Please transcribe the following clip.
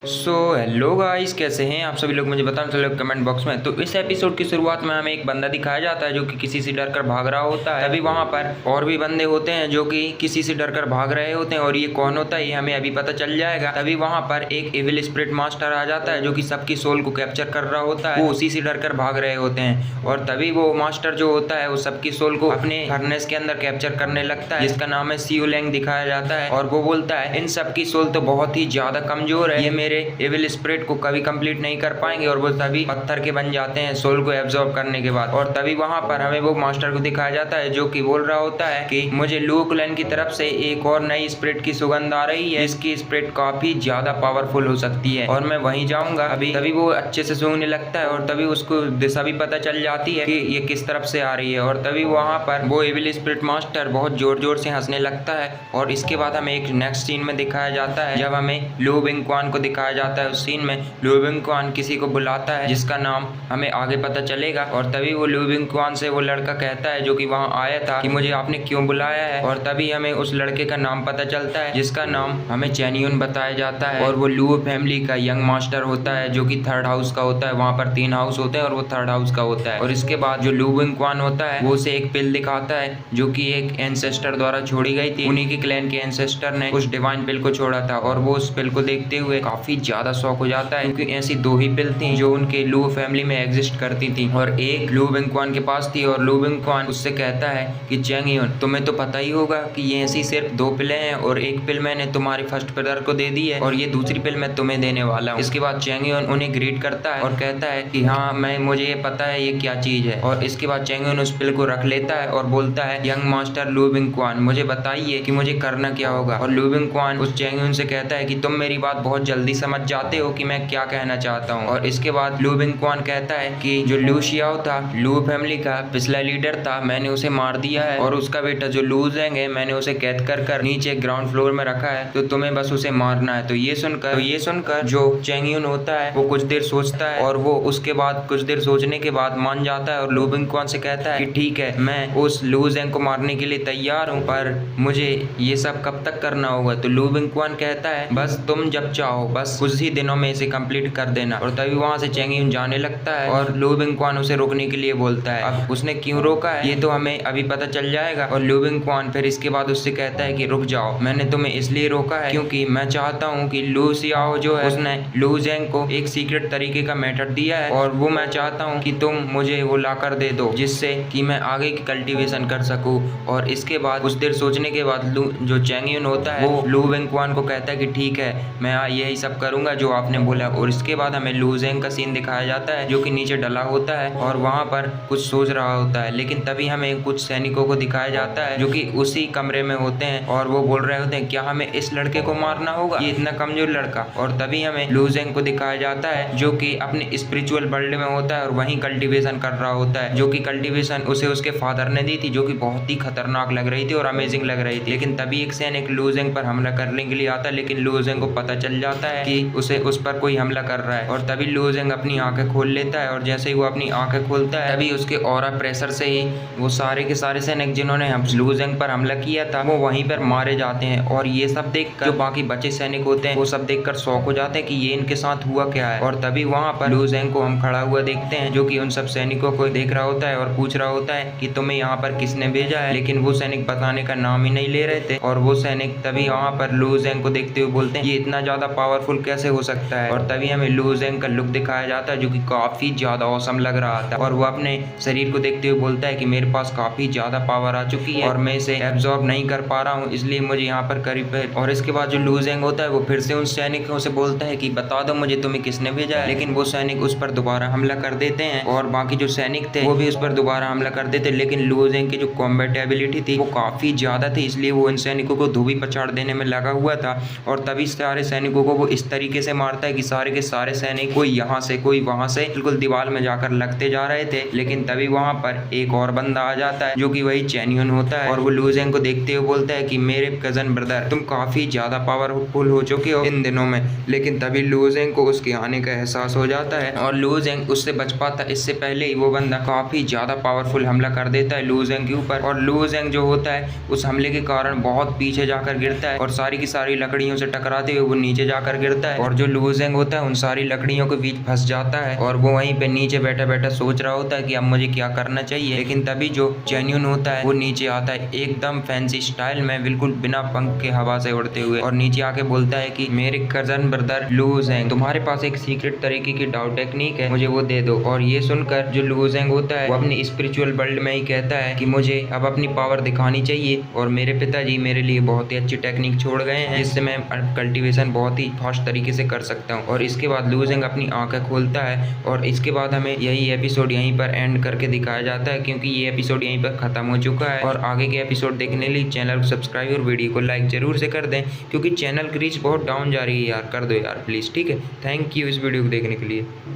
Hello guys, कैसे हैं आप सभी लोग? मुझे बताना चलो कमेंट बॉक्स में। तो इस एपिसोड की शुरुआत में हमें एक बंदा दिखाया जाता है जो कि किसी से डरकर भाग रहा होता है। तभी वहां पर और भी बंदे होते हैं जो कि किसी से डरकर भाग रहे होते हैं, और ये कौन होता है ये हमें अभी पता चल जाएगा। तभी वहां पर एक एविल स्पिरिट मास्टर आ जाता है जो कि सबकी सोल को कैप्चर कर रहा होता है। वो उसी से डरकर भाग रहे होते हैं, और तभी वो मास्टर जो होता है वो सबकी सोल को अपने फर्नेस के अंदर कैप्चर करने लगता है, जिसका नाम है सियोलेंग दिखाया जाता है। और वो बोलता है इन सबकी सोल तो बहुत ही ज्यादा कमजोर है, ये मेरे एविल स्पिरिट को कभी कंप्लीट नहीं कर पाएंगे, और वो तभी पत्थर के बन जाते हैं सोल को एब्जॉर्ब करने के बाद। और तभी वहां पर हमें वो मास्टर को दिखाया जाता है जो कि बोल रहा होता है कि मुझे लुओकुलन की तरफ से एक और नई स्पिरिट की सुगंध आ रही है, इसकी स्पिरिट काफी ज्यादा पावरफुल हो सकती है और मैं वहीं जाऊंगा अभी। तभी वो अच्छे से सूंघने लगता है, और तभी उसको दिशा भी पता चल जाती है कि ये किस तरफ से आ रही है। और तभी वहां पर वो एविल स्पिरिट मास्टर बहुत जोर जोर से हंसने लगता है। और इसके बाद हमें एक नेक्स्ट सीन में दिखाया जाता है जब हमें लू बिंगक्वान को दिखाया जाता है। उस सीन में लू बिंगक्वान किसी को बुलाता है जिसका नाम हमें आगे पता चलेगा। और तभी वो लू बिंगक्वान से वो लड़का कहता है जो कि वहां आया था कि मुझे आपने क्यों बुलाया है। और तभी हमें उस लड़के का नाम पता चलता है जिसका नाम हमें चैनियन बताया जाता है, और वो लू फैमिली का यंग मास्टर होता है जो कि थर्ड हाउस का होता है। वहां पर 3 हाउस होते हैं और वो थर्ड हाउस का होता है। और इसके बाद जो लू बिंगक्वान होता है वो उसे एक पिल दिखाता है जो कि एक एंसेस्टर द्वारा छोड़ी गई थी। उन्हीं के क्लैन के एंसेस्टर ने उस डिवाइन पिल को छोड़ा था, और वो उस पिल को देखते हुए काफी ज्यादा शौक हो जाता है, क्योंकि ऐसी 2 ही पिल थी जो उनके लू फैमिली में एग्जिस्ट करती थी, और एक लू बिंगक्वान के पास थी। और लू बिंगक्वान उससे कहता है कि चैंगयन, तुम्हें तो पता ही होगा कि ये ऐसी सिर्फ 2 पिलें हैं, और एक पिल मैंने तुम्हारे फर्स्ट ब्रदर को दे दी है, और ये दूसरी पिल मैं तुम्हें देने वाला हूँ। इसके बाद चैंगयन उन्हें ग्रीट करता है और कहता है कि हाँ मुझे ये पता है ये क्या चीज है। और इसके बाद चैंगयन उस पिल को रख लेता है और बोलता है यंग मास्टर लू बिंगक्वान, मुझे बताइए कि मुझे करना क्या होगा। और लू बिंगक्वान उस चैंगयन से कहता है कि तुम मेरी बात बहुत जल्दी समझ जाते हो कि मैं क्या कहना चाहता हूँ। और इसके बाद लू बिंगक्वान कहता है कि जो लू शियाओ था लू फैमिली का पिछला लीडर था, मैंने उसे मार दिया है, और उसका बेटा जो लू ज़ेंग है मैंने उसे कैद कर नीचे ग्राउंड फ्लोर में रखा है, तो तुम्हें बस उसे मारना है। तो ये सुनकर जो चैंगयन होता है वो कुछ देर सोचता है, और वो उसके बाद कुछ देर सोचने के बाद मान जाता है, और लू बिंगक्वान से कहता है कि ठीक है मैं उस लू ज़ेंग को मारने के लिए तैयार हूँ, पर मुझे ये सब कब तक करना होगा। तो लू बिंगक्वान कहता है बस तुम जब चाहो बस कुछ ही दिनों में इसे कंप्लीट कर देना। और तभी वहां से चैंगयन जाने लगता है, और लू बिंगक्वान उसे रोकने के लिए बोलता है। अब उसने क्यों रोका है ये तो हमें अभी पता चल जाएगा। और लू बिंगक्वान फिर इसके बाद उससे कहता है कि रुक जाओ, मैंने तुम्हें इसलिए रोका है क्योंकि मैं चाहता हूँ कि लू शियाओ जो है उसने लू ज़ेंग को एक सीक्रेट तरीके का मेथड दिया है, और वो मैं चाहता हूँ कि तुम मुझे वो ला कर दे दो, जिससे कि मैं आगे की कल्टीवेशन कर सकूँ। और इसके बाद कुछ देर सोचने के बाद जो चैंगयन होता है वो लू बिंगक्वान को कहता है कि ठीक है मैं यही सब करूंगा जो आपने बोला। और इसके बाद हमें लू ज़ेंग का सीन दिखाया जाता है जो कि नीचे डला होता है और वहां पर कुछ सोच रहा होता है। लेकिन तभी हमें कुछ सैनिकों को दिखाया जाता है जो कि उसी कमरे में होते हैं, और वो बोल रहे होते हैं क्या हमें इस लड़के को मारना होगा, ये इतना कमजोर लड़का। और तभी हमें लू ज़ेंग को दिखाया जाता है जो कि अपने स्पिरिचुअल वर्ल्ड में होता है और वहीं कल्टीवेशन कर रहा होता है, जो कि कल्टीवेशन उसे उसके फादर ने दी थी, जो कि बहुत ही खतरनाक लग रही थी और अमेजिंग लग रही थी। लेकिन तभी एक सैनिक लू ज़ेंग पर हमला करने के लिए आता है, लेकिन लू ज़ेंग को पता चल जाता है कि उसे उस पर कोई हमला कर रहा है। और तभी लू ज़ेंग अपनी आंखें खोल लेता है, और जैसे ही वो अपनी आंखें खोलता है तभी उसके ऑरा प्रेशर से ही वो सारे के सारे सैनिक जिन्होंने लू ज़ेंग पर हमला किया था वो वहीं पर मारे जाते हैं। और ये सब देखकर जो बाकी बचे सैनिक होते हैं वो सब देखकर शॉक हो जाते हैं कि ये इनके साथ हुआ क्या है। और तभी वहां पर लू ज़ेंग को हम खड़ा हुआ देखते हैं जो कि उन सब सैनिकों को देख रहा होता है और पूछ रहा होता है कि तुम्हें यहाँ पर किसने भेजा है। लेकिन वो सैनिक बताने का नाम ही नहीं ले रहे थे, और वो सैनिक तभी वहां पर लू ज़ेंग को देखते हुए बोलते हैं ये इतना ज्यादा पावरफुल कैसे हो सकता है। और तभी हमें लू ज़ेंग का लुक दिखाया जाता है जो कि काफी ज्यादा औसम लग रहा था, और वो अपने शरीर को देखते हुए बोलता है कि मेरे पास काफी ज्यादा पावर आ चुकी है और मैं इसे एब्जॉर्ब नहीं कर पा रहा हूँ, इसलिए मुझे यहाँ पर करीब है। और इसके बाद जो लू ज़ेंग होता है वो फिर से उन सैनिकों से बोलता है कि बता दो मुझे तुम्हें किसने भेजा है। लेकिन वो सैनिक उस पर दोबारा हमला कर देते हैं, और बाकी जो सैनिक थे वो भी उस पर दोबारा हमला कर देते। लेकिन लू ज़ेंग की जो कॉम्बैट एबिलिटी थी वो काफी ज्यादा थी, इसलिए वो इन सैनिकों को धोबी पछाड़ देने में लगा हुआ था। और तभी सारे सैनिकों को वो इस तरीके से मारता है कि सारे के सारे सैनिक कोई यहाँ से कोई वहां से बिल्कुल दीवार में जाकर लगते जा रहे थे। लेकिन तभी वहां पर एक और बंदा आ जाता है जो कि वही चैनियन होता है, और वो लू ज़ेंग को देखते हुए बोलता है कि मेरे कजन ब्रदर तुम काफी ज्यादा पावरफुल हो चुके हो इन दिनों में। लेकिन तभी लू ज़ेंग को उसके आने का एहसास हो जाता है, और लू ज़ेंग उससे बच पाता इससे पहले ही वो बंदा काफी ज्यादा पावरफुल हमला कर देता है लू ज़ेंग के ऊपर। और लू ज़ेंग जो होता है उस हमले के कारण बहुत पीछे जाकर गिरता है, और सारी की सारी लकड़ियों से टकराते हुए वो नीचे जाकर गिर गिरता है और जो लुओजेंग होता है उन सारी लकड़ियों के बीच फंस जाता है और वो वहीं पे नीचे बैठा बैठा सोच रहा होता है कि अब मुझे क्या करना चाहिए। लेकिन तभी जो जेन्यून होता है वो नीचे आता है एकदम फैंसी स्टाइल में, बिल्कुल बिना पंख के हवा से उड़ते हुए, और नीचे आके बोलता है कि मेरे कजन ब्रदर लुओजेंग, तुम्हारे पास एक सीक्रेट तरीके की डाउ टेक्निक है, मुझे वो दे दो। और ये सुनकर जो लुओजेंग होता है वो अपनी स्पिरिचुअल वर्ल्ड में ही कहता है कि मुझे अब अपनी पावर दिखानी चाहिए और मेरे पिताजी मेरे लिए बहुत ही अच्छी टेक्निक छोड़ गए हैं जिससे मैं कल्टीवेशन बहुत ही फास्ट तरीके से कर सकता हूँ। और इसके बाद लुओजेंग अपनी आंखें खोलता है और इसके बाद हमें यही एपिसोड यहीं पर एंड करके दिखाया जाता है, क्योंकि ये एपिसोड यहीं पर खत्म हो चुका है। और आगे के एपिसोड देखने के लिए चैनल को सब्सक्राइब और वीडियो को लाइक जरूर से कर दें, क्योंकि चैनल की रीच बहुत डाउन जा रही है यार, कर दो यार प्लीज़, ठीक है। थैंक यू इस वीडियो को देखने के लिए।